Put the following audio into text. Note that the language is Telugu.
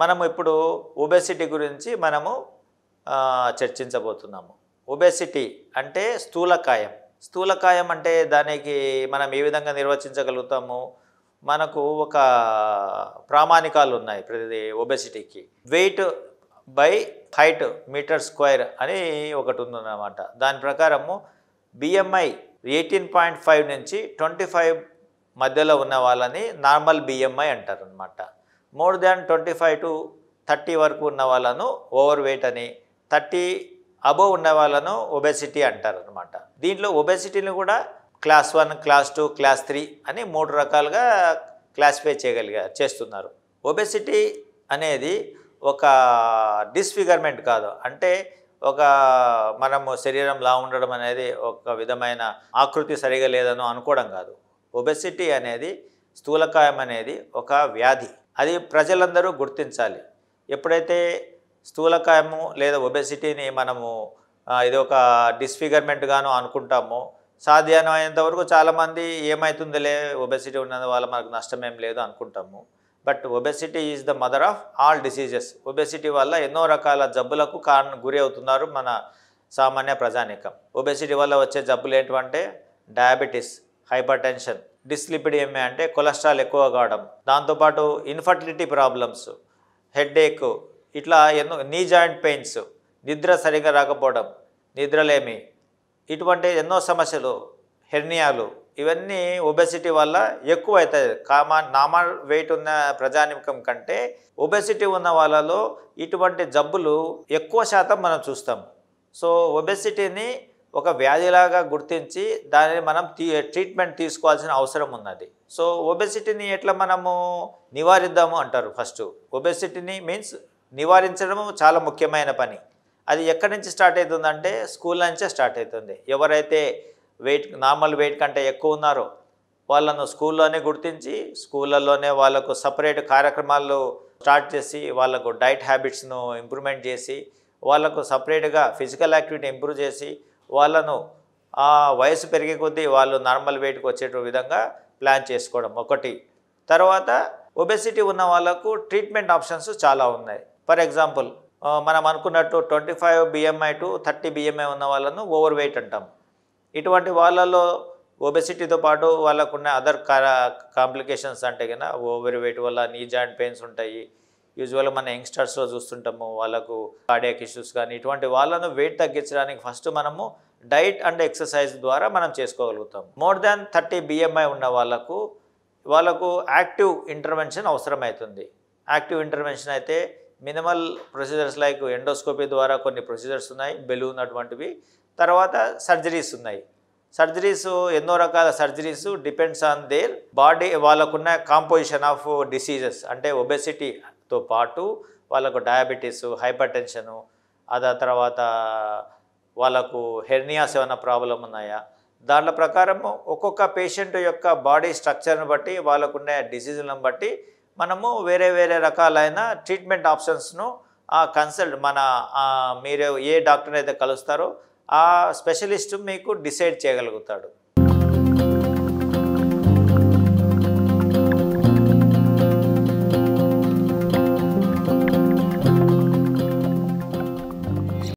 మనము ఇప్పుడు ఒబెసిటీ గురించి మనము చర్చించబోతున్నాము. ఒబెసిటీ అంటే స్థూలకాయం. స్థూలకాయం అంటే దానికి మనం ఏ విధంగా నిర్వచించగలుగుతాము? మనకు ఒక ప్రామాణికాలు ఉన్నాయి ప్రతి ఒబెసిటీకి. Weight by height meter square అని ఒకటి ఉందన్నమాట. దాని ప్రకారము బిఎంఐ 18.5 నుంచి 25 మధ్యలో ఉన్న వాళ్ళని నార్మల్ బిఎంఐ అంటారనమాట. మోర్ దాన్ 25 to 30 వరకు ఉన్న వాళ్ళను ఓవర్ వెయిట్ అని, 30 అబోవ్ ఉన్న వాళ్ళను ఒబెసిటీ అంటారనమాట. దీంట్లో ఒబెసిటీని కూడా క్లాస్ 1, క్లాస్ 2, క్లాస్ 3 అని 3 రకాలుగా క్లాసిఫై చేస్తున్నారు. ఒబెసిటీ అనేది ఒక డిస్ఫిగర్మెంట్ కాదు. అంటే ఒక మనము శరీరంలా ఉండడం అనేది ఒక విధమైన ఆకృతి సరిగా లేదనో అనుకోవడం కాదు. ఒబెసిటీ అనేది స్థూలకాయం అనేది ఒక వ్యాధి. అది ప్రజలందరూ గుర్తించాలి. ఎప్పుడైతే స్థూలకాయము లేదా ఒబెసిటీని మనము ఇది ఒక డిస్ఫిగర్మెంట్గాను అనుకుంటామో, సాధ్యమైనంత వరకు చాలామంది ఏమవుతుందిలే ఒబెసిటీ ఉన్నది వల్ల మనకు నష్టమేం లేదు అనుకుంటాము. But obesity is the mother of all diseases. Obesity వల్ల ఎన్నో రకాల జబ్బులకు గురి అవుతున్నారు మన సామాన్య ప్రజానీకం. ఒబెసిటీ వల్ల వచ్చే జబ్బులు ఏంటంటే డయాబెటీస్, హైపర్ టెన్షన్, డిస్లిపిడియమియా అంటే కొలెస్ట్రాల్ ఎక్కువ కావడం, దాంతోపాటు ఇన్ఫర్టిలిటీ ప్రాబ్లమ్స్, హెడ్ఏక్, ఇట్లా ఎన్నో నీ జాయింట్ పెయిన్స్, నిద్ర సరిగా రాకపోవడం, నిద్రలేమి, ఇటువంటి ఎన్నో సమస్యలు, హెర్నియాలు, ఇవన్నీ ఒబెసిటీ వల్ల ఎక్కువ అవుతాయి. నార్మల్ వెయిట్ ఉన్న ప్రజానికం కంటే ఒబెసిటీ ఉన్న వాళ్ళలో ఇటువంటి జబ్బులు ఎక్కువ శాతం మనం చూస్తాం. సో ఒబెసిటీని ఒక వ్యాధిలాగా గుర్తించి దానిని మనం ట్రీట్మెంట్ తీసుకోవాల్సిన అవసరం ఉన్నది. సో ఒబెసిటీని ఎట్లా మనము నివారిద్దాము అంటారు. ఫస్ట్ ఒబెసిటీని మీన్స్ నివారించడం చాలా ముఖ్యమైన పని. అది ఎక్కడి నుంచి స్టార్ట్ అవుతుందంటే స్కూల్ నుంచే స్టార్ట్ అవుతుంది. ఎవరైతే నార్మల్ వెయిట్ కంటే ఎక్కువ ఉన్నారో వాళ్ళను స్కూల్లోనే గుర్తించి స్కూళ్ళల్లోనే వాళ్ళకు సపరేట్ కార్యక్రమాలు స్టార్ట్ చేసి వాళ్ళకు డైట్ హ్యాబిట్స్ను ఇంప్రూవ్మెంట్ చేసి వాళ్ళకు సపరేట్గా ఫిజికల్ యాక్టివిటీ ఇంప్రూవ్ చేసి వాళ్ళను ఆ వయసు పెరిగే కొద్దీ వాళ్ళు నార్మల్ వెయిట్కి వచ్చే విధంగా ప్లాన్ చేసుకోవడం ఒకటి. తర్వాత ఒబెసిటీ ఉన్న వాళ్ళకు ట్రీట్మెంట్ ఆప్షన్స్ చాలా ఉన్నాయి. ఫర్ ఎగ్జాంపుల్ మనం అనుకున్నట్టు 25 BMI to 30 BMI ఉన్న వాళ్ళను ఓవర్ వెయిట్ అంటాం. ఇటువంటి వాళ్ళలో ఒబెసిటీతో పాటు వాళ్ళకున్న అదర్ కాంప్లికేషన్స్ అంటే కన్నా ఓవర్ వెయిట్ వల్ల నీ జాయింట్ పెయిన్స్ ఉంటాయి. యూజువల్గా మన యంగ్స్టర్స్లో చూస్తుంటాము వాళ్ళకు కార్డియాక్ ఇష్యూస్ కానీ. ఇటువంటి వాళ్ళను వెయిట్ తగ్గించడానికి ఫస్ట్ మనము డైట్ అండ్ ఎక్సర్సైజ్ ద్వారా మనం చేసుకోగలుగుతాం. మోర్ దాన్ 30 BMI ఉన్న వాళ్ళకు యాక్టివ్ ఇంటర్వెన్షన్ అవసరమవుతుంది. యాక్టివ్ ఇంటర్వెన్షన్ అయితే మినిమల్ ప్రొసీజర్స్ లైక్ ఎండోస్కోపీ ద్వారా కొన్ని ప్రొసీజర్స్ ఉన్నాయి, బెలూన్ అటువంటివి. తర్వాత సర్జరీస్ ఉన్నాయి. సర్జరీస్ ఎన్నో రకాల surgeries depends on their body, వాళ్ళకున్న కాంపోజిషన్ ఆఫ్ డిసీజెస్. అంటే ఒబెసిటీతో పాటు వాళ్ళకు డయాబెటీస్, హైపర్ టెన్షను, తర్వాత వాళ్ళకు హెర్నియాస్ ఏమైనా ప్రాబ్లం ఉన్నాయా, దాంట్లో ప్రకారము ఒక్కొక్క పేషెంట్ యొక్క బాడీ స్ట్రక్చర్ని బట్టి వాళ్ళకున్న డిసీజులను బట్టి మనము వేరే వేరే రకాలైన ట్రీట్మెంట్ ఆప్షన్స్ను మీరు ఏ డాక్టర్ అయితే కలుస్తారో ఆ స్పెషలిస్ట్ మీకు డిసైడ్ చేయగలుగుతాడు.